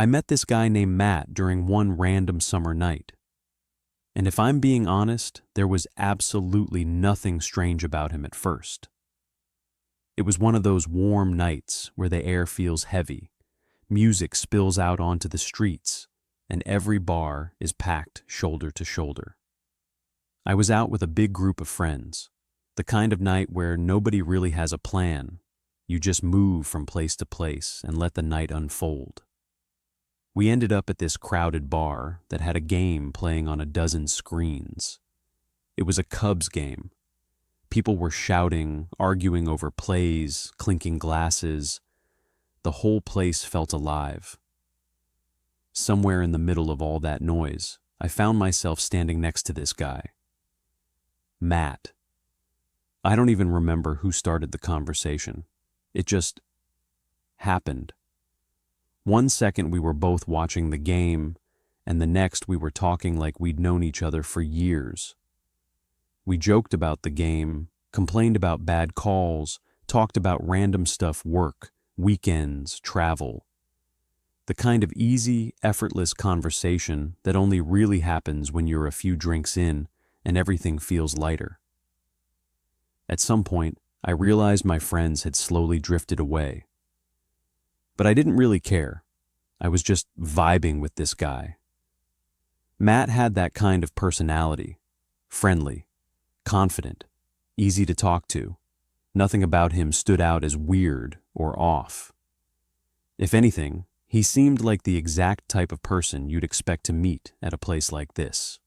I met this guy named Matt during one random summer night. And if I'm being honest, there was absolutely nothing strange about him at first. It was one of those warm nights where the air feels heavy, music spills out onto the streets, and every bar is packed shoulder to shoulder. I was out with a big group of friends, the kind of night where nobody really has a plan. You just move from place to place and let the night unfold. We ended up at this crowded bar that had a game playing on a dozen screens. It was a Cubs game. People were shouting, arguing over plays, clinking glasses. The whole place felt alive. Somewhere in the middle of all that noise, I found myself standing next to this guy. Matt. I don't even remember who started the conversation. It just happened. One second we were both watching the game, and the next we were talking like we'd known each other for years. We joked about the game, complained about bad calls, talked about random stuff, work, weekends, travel. The kind of easy, effortless conversation that only really happens when you're a few drinks in and everything feels lighter. At some point, I realized my friends had slowly drifted away. But I didn't really care. I was just vibing with this guy. Matt had that kind of personality. Friendly, confident, easy to talk to. Nothing about him stood out as weird or off. If anything, he seemed like the exact type of person you'd expect to meet at a place like this.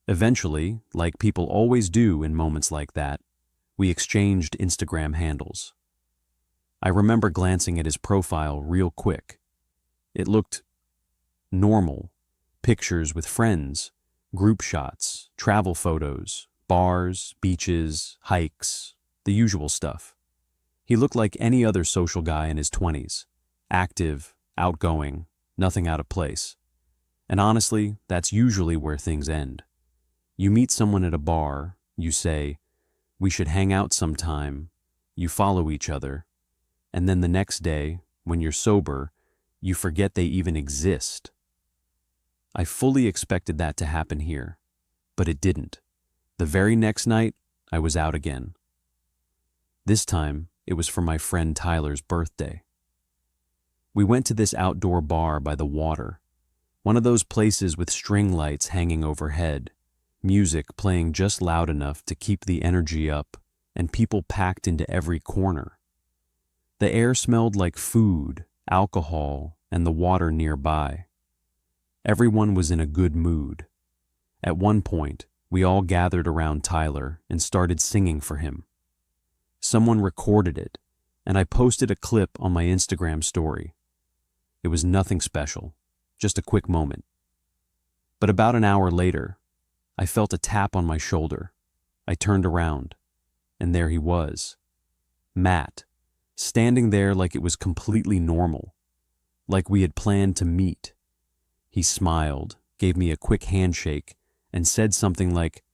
Eventually, like people always do in moments like that, we exchanged Instagram handles. I remember glancing at his profile real quick. It looked normal. Pictures with friends, group shots, travel photos, bars, beaches, hikes, the usual stuff. He looked like any other social guy in his 20s. Active, outgoing, nothing out of place. And honestly, that's usually where things end. You meet someone at a bar, you say, "We should hang out sometime," you follow each other, and then the next day, when you're sober, you forget they even exist. I fully expected that to happen here, but it didn't. The very next night, I was out again. This time, it was for my friend Tyler's birthday. We went to this outdoor bar by the water, one of those places with string lights hanging overhead, music playing just loud enough to keep the energy up, and people packed into every corner. The air smelled like food, alcohol, and the water nearby. Everyone was in a good mood. At one point, we all gathered around Tyler and started singing for him. Someone recorded it, and I posted a clip on my Instagram story. It was nothing special, just a quick moment. But about an hour later, I felt a tap on my shoulder. I turned around, and there he was. Matt, standing there like it was completely normal, like we had planned to meet. He smiled, gave me a quick handshake, and said something like,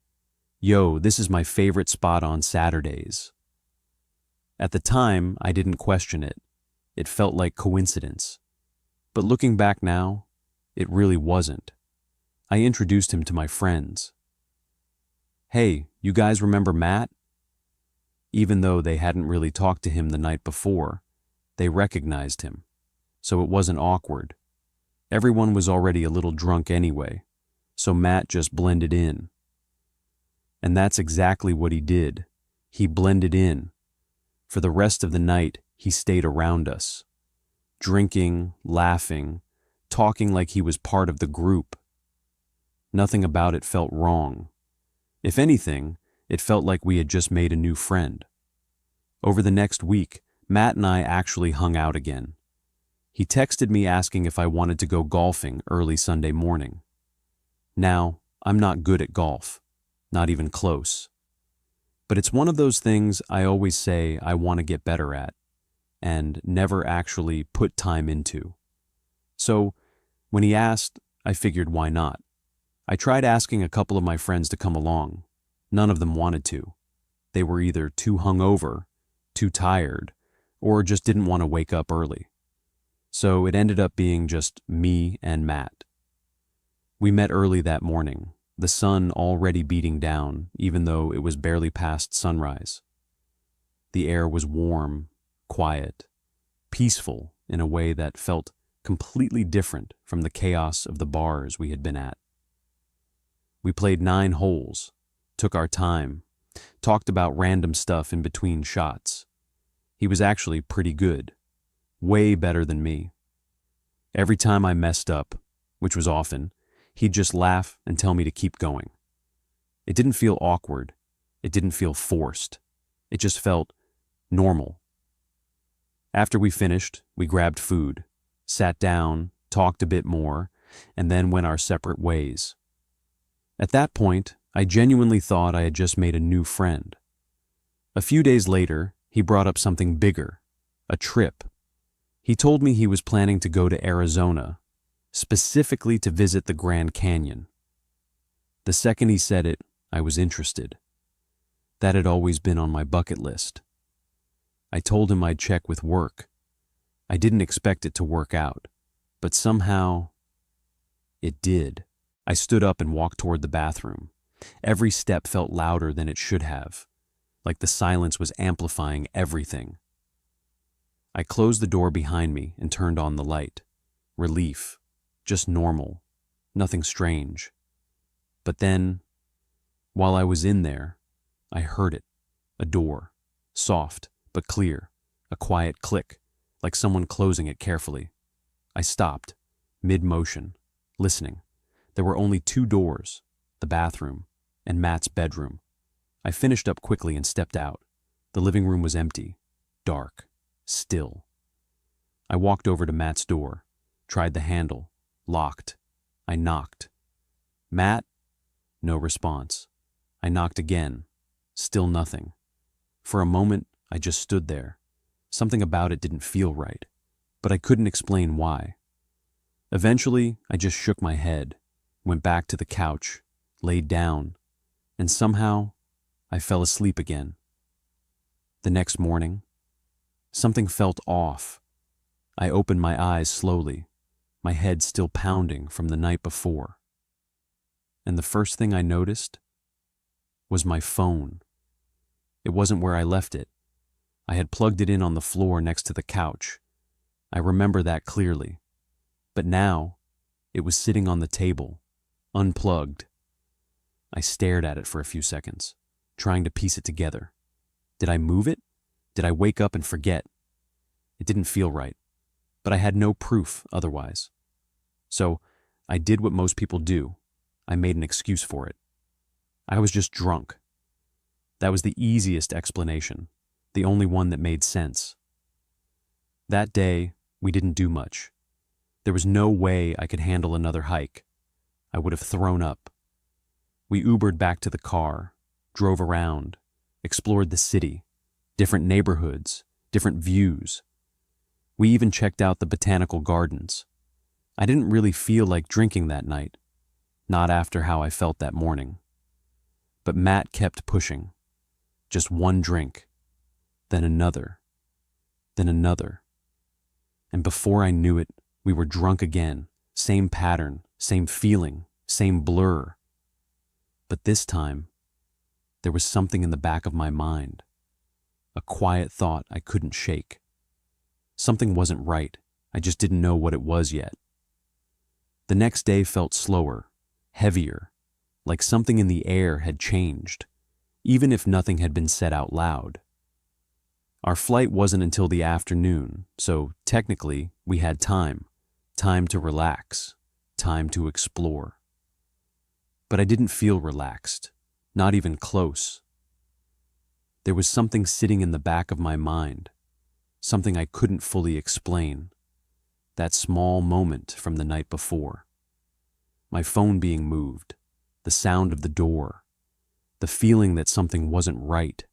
"Yo, this is my favorite spot on Saturdays." At the time, I didn't question it. It felt like coincidence. But looking back now, it really wasn't. I introduced him to my friends. "Hey, you guys remember Matt?" Even though they hadn't really talked to him the night before, they recognized him, so it wasn't awkward. Everyone was already a little drunk anyway, so Matt just blended in. And that's exactly what he did. He blended in. For the rest of the night, he stayed around us, drinking, laughing, talking like he was part of the group. Nothing about it felt wrong. If anything, it felt like we had just made a new friend. Over the next week, Matt and I actually hung out again. He texted me asking if I wanted to go golfing early Sunday morning. Now, I'm not good at golf, not even close. But it's one of those things I always say I want to get better at, and never actually put time into. So, when he asked, I figured why not. I tried asking a couple of my friends to come along. None of them wanted to. They were either too hungover, too tired, or just didn't want to wake up early. So it ended up being just me and Matt. We met early that morning, the sun already beating down, even though it was barely past sunrise. The air was warm, quiet, peaceful in a way that felt completely different from the chaos of the bars we had been at. We played 9 holes, took our time, talked about random stuff in between shots. He was actually pretty good, way better than me. Every time I messed up, which was often, he'd just laugh and tell me to keep going. It didn't feel awkward. It didn't feel forced. It just felt normal. After we finished, we grabbed food, sat down, talked a bit more, and then went our separate ways. At that point, I genuinely thought I had just made a new friend. A few days later, he brought up something bigger, a trip. He told me he was planning to go to Arizona, specifically to visit the Grand Canyon. The second he said it, I was interested. That had always been on my bucket list. I told him I'd check with work. I didn't expect it to work out, but somehow it did. I stood up and walked toward the bathroom. Every step felt louder than it should have, like the silence was amplifying everything. I closed the door behind me and turned on the light. Relief. Just normal. Nothing strange. But then, while I was in there, I heard it. A door. Soft, but clear. A quiet click, like someone closing it carefully. I stopped, mid-motion, listening. There were only 2 doors, the bathroom and Matt's bedroom. I finished up quickly and stepped out. The living room was empty, dark, still. I walked over to Matt's door, tried the handle, locked. I knocked. Matt? No response. I knocked again. Still nothing. For a moment, I just stood there. Something about it didn't feel right, but I couldn't explain why. Eventually, I just shook my head, went back to the couch, laid down, and somehow I fell asleep again. The next morning, something felt off. I opened my eyes slowly, my head still pounding from the night before. And the first thing I noticed was my phone. It wasn't where I left it. I had plugged it in on the floor next to the couch. I remember that clearly. But now, it was sitting on the table, unplugged. I stared at it for a few seconds, trying to piece it together. Did I move it? Did I wake up and forget? It didn't feel right, but I had no proof otherwise. So, I did what most people do. I made an excuse for it. I was just drunk. That was the easiest explanation, the only one that made sense. That day, we didn't do much. There was no way I could handle another hike. I would have thrown up. We Ubered back to the car, drove around, explored the city, different neighborhoods, different views. We even checked out the botanical gardens. I didn't really feel like drinking that night, not after how I felt that morning. But Matt kept pushing. Just one drink, then another, then another. And before I knew it, we were drunk again, same pattern, same feeling, same blur. But this time, there was something in the back of my mind, a quiet thought I couldn't shake. Something wasn't right, I just didn't know what it was yet. The next day felt slower, heavier, like something in the air had changed, even if nothing had been said out loud. Our flight wasn't until the afternoon, so technically we had time to relax, time to explore. But I didn't feel relaxed, not even close. There was something sitting in the back of my mind, something I couldn't fully explain. That small moment from the night before. My phone being moved, the sound of the door, the feeling that something wasn't right.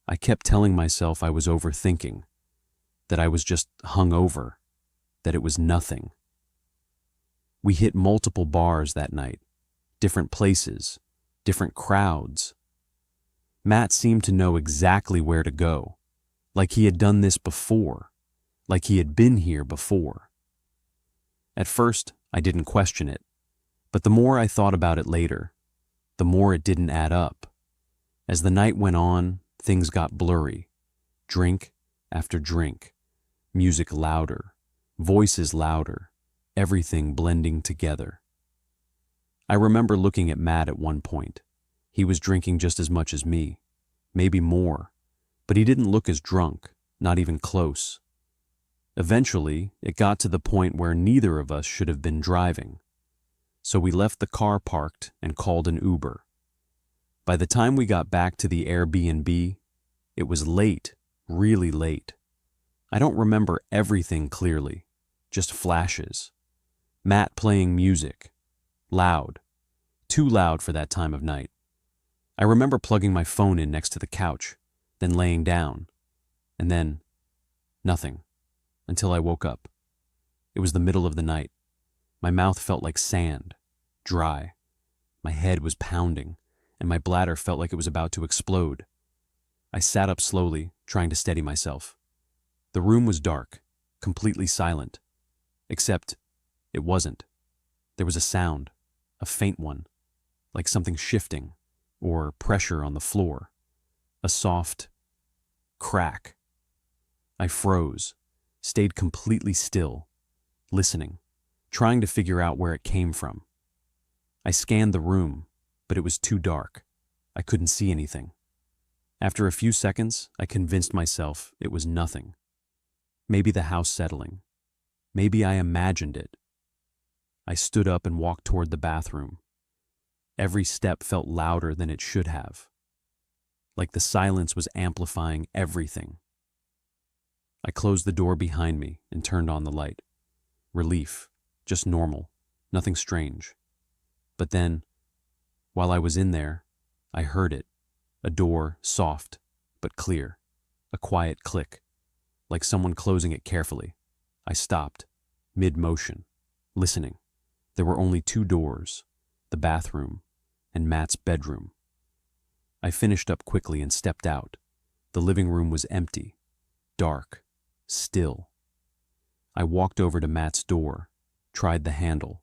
I kept telling myself I was overthinking, that I was just hungover, that it was nothing. We hit multiple bars that night, different places, different crowds. Matt seemed to know exactly where to go, like he had done this before. like he had been here before. At first, I didn't question it, but the more I thought about it later, the more it didn't add up. As the night went on, things got blurry. Drink after drink, music louder, voices louder, everything blending together. I remember looking at Matt at one point. He was drinking just as much as me, maybe more, but he didn't look as drunk, not even close. Eventually, it got to the point where neither of us should have been driving. So we left the car parked and called an Uber. By the time we got back to the Airbnb, it was late, really late. I don't remember everything clearly, just flashes. Matt playing music, loud, too loud for that time of night. I remember plugging my phone in next to the couch, then laying down, and then nothing, until I woke up. It was the middle of the night. My mouth felt like sand, dry. My head was pounding, and my bladder felt like it was about to explode. I sat up slowly, trying to steady myself. The room was dark, completely silent. Except, it wasn't. There was a sound, a faint one, like something shifting, or pressure on the floor. A soft crack. I froze, stayed completely still, listening, trying to figure out where it came from. I scanned the room, but it was too dark. I couldn't see anything. After a few seconds, I convinced myself it was nothing. Maybe the house settling. Maybe I imagined it. I stood up and walked toward the bathroom. Every step felt louder than it should have, like the silence was amplifying everything. I closed the door behind me and turned on the light. Relief, just normal, nothing strange. But then, while I was in there, I heard it, a door soft but clear, a quiet click, like someone closing it carefully. I stopped, mid-motion, listening. There were only two doors, the bathroom and Matt's bedroom. I finished up quickly and stepped out. The living room was empty, dark, still. I walked over to Matt's door, tried the handle,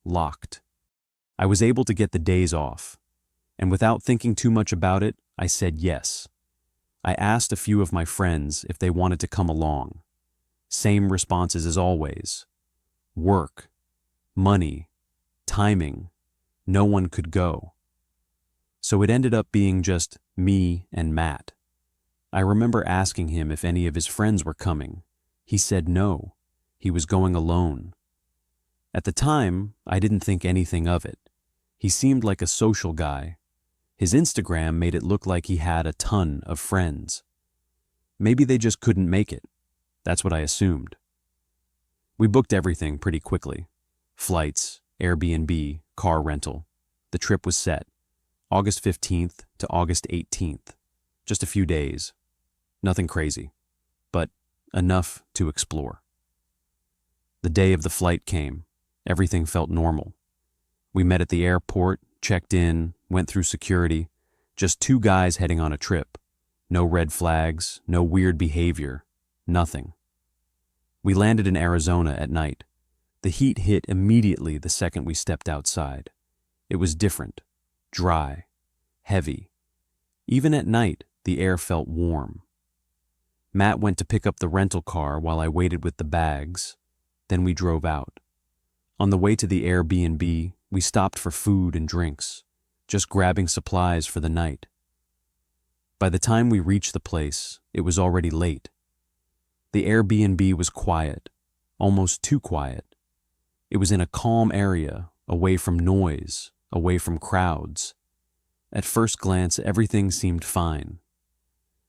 locked. I was able to get the days off, and without thinking too much about it, I said yes. I asked a few of my friends if they wanted to come along. Same responses as always. Work, money, timing, no one could go. So it ended up being just me and Matt. I remember asking him if any of his friends were coming. He said no, he was going alone. At the time, I didn't think anything of it. He seemed like a social guy. His Instagram made it look like he had a ton of friends. Maybe they just couldn't make it. That's what I assumed. We booked everything pretty quickly. Flights, Airbnb, car rental. The trip was set. August 15th to August 18th. Just a few days. Nothing crazy, but enough to explore. The day of the flight came. Everything felt normal. We met at the airport, checked in, went through security. Just two guys heading on a trip. No red flags, no weird behavior, nothing. We landed in Arizona at night. The heat hit immediately the second we stepped outside. It was different, dry, heavy. Even at night, the air felt warm. Matt went to pick up the rental car while I waited with the bags. Then we drove out. On the way to the Airbnb, we stopped for food and drinks, just grabbing supplies for the night. By the time we reached the place, it was already late. The Airbnb was quiet, almost too quiet. It was in a calm area, away from noise, away from crowds. At first glance, everything seemed fine.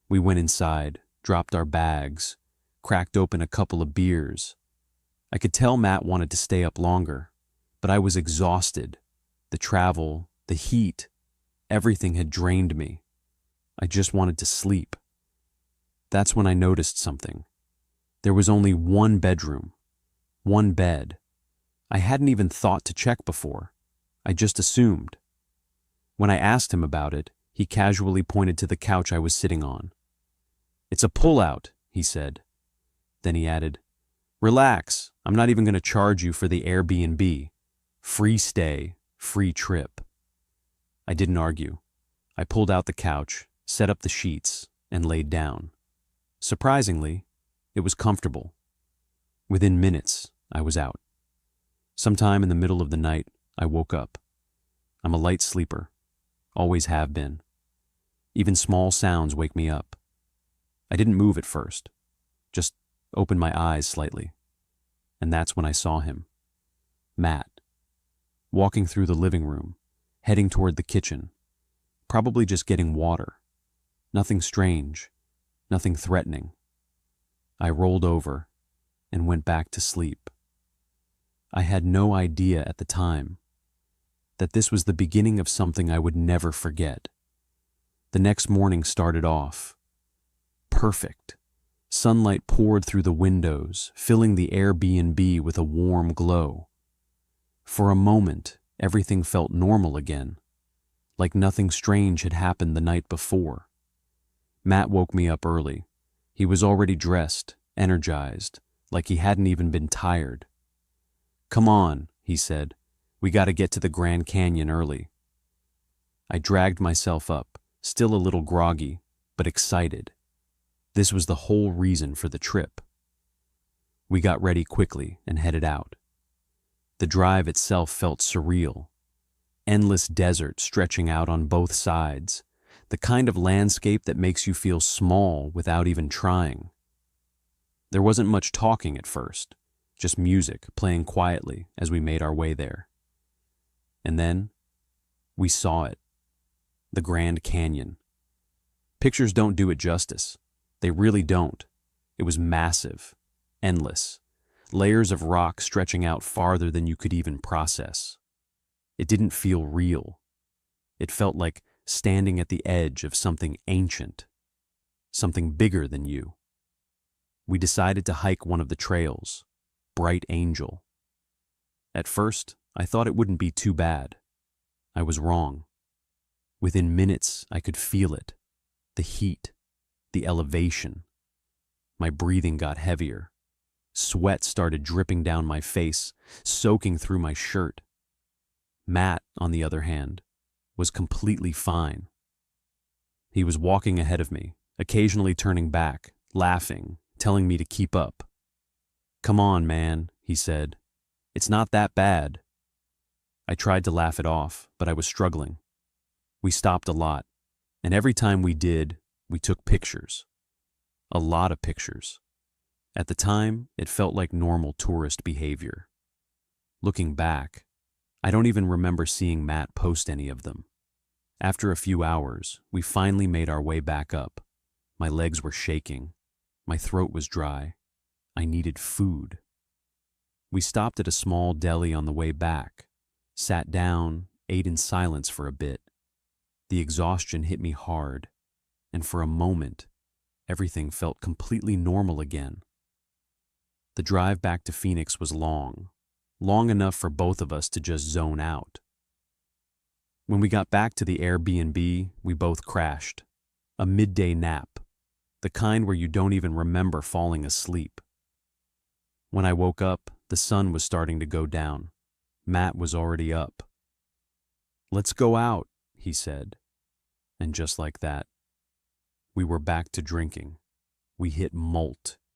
We went inside, dropped our bags, cracked open a couple of beers. I could tell Matt wanted to stay up longer, but I was exhausted. The travel, the heat, everything had drained me. I just wanted to sleep. That's when I noticed something. There was only one bedroom, one bed. I hadn't even thought to check before. I just assumed. When I asked him about it, he casually pointed to the couch I was sitting on. "It's a pull-out," he said. Then he added, "Relax, I'm not even going to charge you for the Airbnb. Free stay, free trip." I didn't argue. I pulled out the couch, set up the sheets, and laid down. Surprisingly, it was comfortable. Within minutes, I was out. Sometime in the middle of the night, I woke up. I'm a light sleeper, always have been. Even small sounds wake me up. I didn't move at first, just opened my eyes slightly. And that's when I saw him, Matt, walking through the living room, heading toward the kitchen, probably just getting water. Nothing strange, nothing threatening. I rolled over and went back to sleep. I had no idea at the time that this was the beginning of something I would never forget. The next morning started off perfect. Sunlight poured through the windows, filling the Airbnb with a warm glow. For a moment, everything felt normal again, like nothing strange had happened the night before. Matt woke me up early. He was already dressed, energized, like he hadn't even been tired. "Come on," he said. "We got to get to the Grand Canyon early." I dragged myself up, still a little groggy, but excited. This was the whole reason for the trip. We got ready quickly and headed out. The drive itself felt surreal. Endless desert stretching out on both sides, the kind of landscape that makes you feel small without even trying. There wasn't much talking at first, just music playing quietly as we made our way there. And then, we saw it. The Grand Canyon. Pictures don't do it justice. They really don't. It was massive, endless, layers of rock stretching out farther than you could even process. It didn't feel real. It felt like standing at the edge of something ancient, something bigger than you. We decided to hike one of the trails, Bright Angel. At first, I thought it wouldn't be too bad. I was wrong. Within minutes, I could feel it. The heat, the elevation. My breathing got heavier. Sweat started dripping down my face, soaking through my shirt. Matt, on the other hand, was completely fine. He was walking ahead of me, occasionally turning back, laughing, telling me to keep up. "Come on, man," he said. "It's not that bad." I tried to laugh it off, but I was struggling. We stopped a lot, and every time we did, we took pictures. A lot of pictures. At the time, it felt like normal tourist behavior. Looking back, I don't even remember seeing Matt post any of them. After a few hours, we finally made our way back up. My legs were shaking. My throat was dry. I needed food. We stopped at a small deli on the way back, sat down, ate in silence for a bit. The exhaustion hit me hard, and for a moment, everything felt completely normal again. The drive back to Phoenix was long enough for both of us to just zone out. When we got back to the Airbnb, we both crashed. A midday nap, the kind where you don't even remember falling asleep. When I woke up, the sun was starting to go down. Matt was already up. "Let's go out," he said. And just like that, we were back to drinking. We hit molt